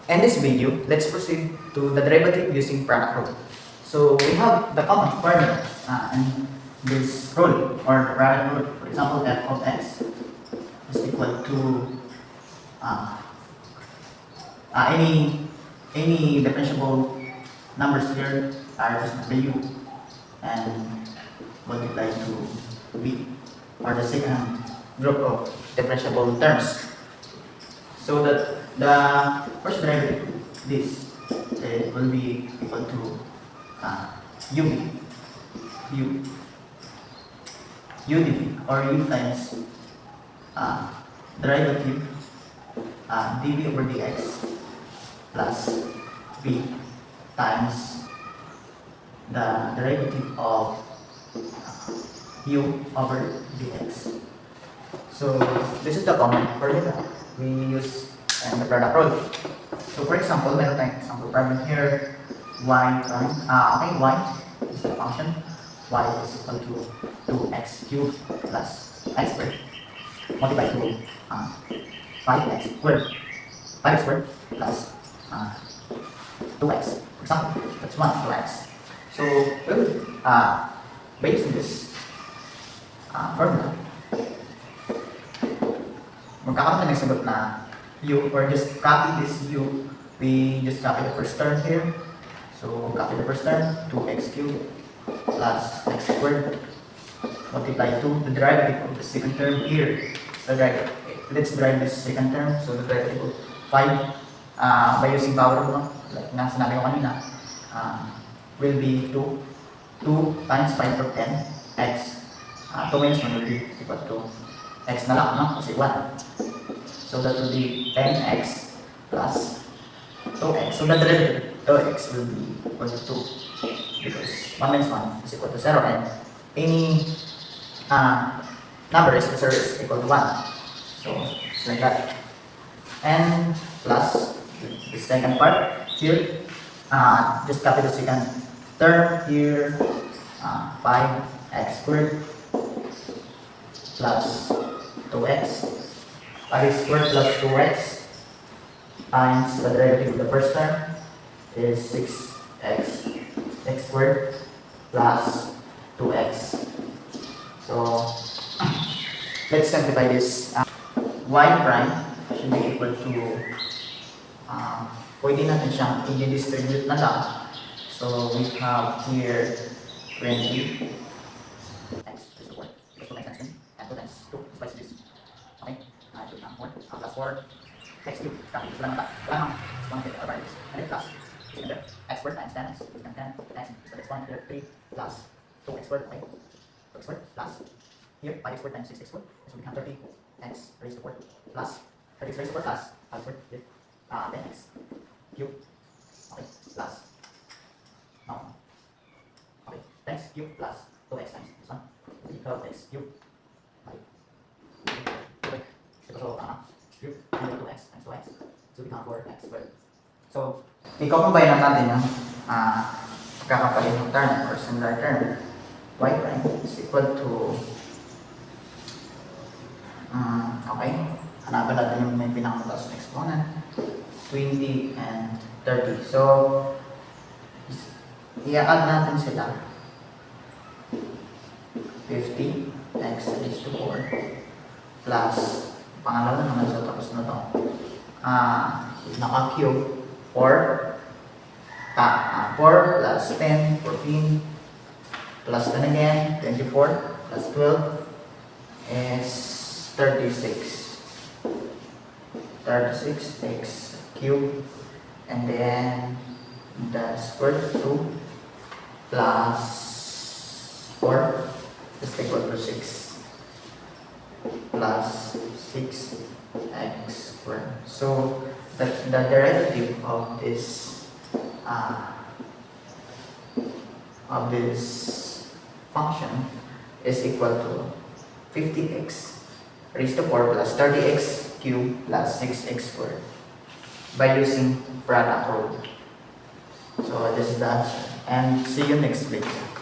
In this video, let's proceed to the derivative using product rule. So we have the common formula in this rule or the product rule. For example, f of x is equal to uh, any differentiable numbers here are just value and multiply to b or the second group of differentiable terms. So that the first derivative, this will be equal to ub, u dv or u times derivative dv over dx plus b times the derivative of u over dx. So this is the common formula we use in the product rule. So for example, meron tayong example problem here, y prime, y is the function, y is equal to 2x cubed plus x squared multiplied to 5x squared, 5x squared plus 2x. For example, that's 2x. So we will, by using this formula, magkakaroon na ng sagot na u, or just copy this u. We just copy the first term here. So copy the first term, 2x cubed plus x squared multiply to the derivative of the second term here. So let's derive this second term. So the derivative of 5 by using power rule, like na sinabi ko kanina, will be 2 times 5 over 10 x. 2 minus 1 will be equal to x na lang, no? Kasi 1. So that will be 10x plus 2x. So the derivative of 2x will be equal to 2 because 1 minus 1 is equal to 0 and any number is equal to 1. So it's like that. And plus the second part here, just copy the second term here, 5x squared plus 2x. 5x squared plus 2x times the derivative of the first term is 6x squared plus 2x. So let's simplify this. Y prime should be equal to, pwede natin siyang i-distribute na lang. So we have here 20 x to the 4 plus 2 times and 2 times 2 is by 6. Okay? 2 times 4 plus 4 x cubed. Sekarang sudah nampak. Lama. Exponent of values. And then plus x squared times 10x. We can 10x. So exponent of 3 plus 2x squared. Okay? 2x squared plus here 5x squared times 6x squared. So we can 30x raised to 4 plus 30x raised to 4 plus 5 squared here. 10x cubed. Okay? Plus. No. Okay. 10x cubed plus 2x times this one. 12x cubed. Okay. So, cube under 2x times 2x. So, we count 4x squared. So, i-combine na natin yung pagkakapalit ng term or similar term. Y prime is equal to, okay, hanapan natin yung may pinakamatas na exponent, 20 and 30. So, i-add natin sila. 50x raised to 4 plus pangalawa naman, so tapos na to, naka-cube 4 plus 10, 14 plus 10 again, 24 plus 12 is 36 x cube, and then the square root 2 plus 4 is equal to 6 plus 6x squared. So the derivative of this function is equal to 50x raised to 4 plus 30x cubed plus 6x squared by using product rule. So this is the answer, and see you next video.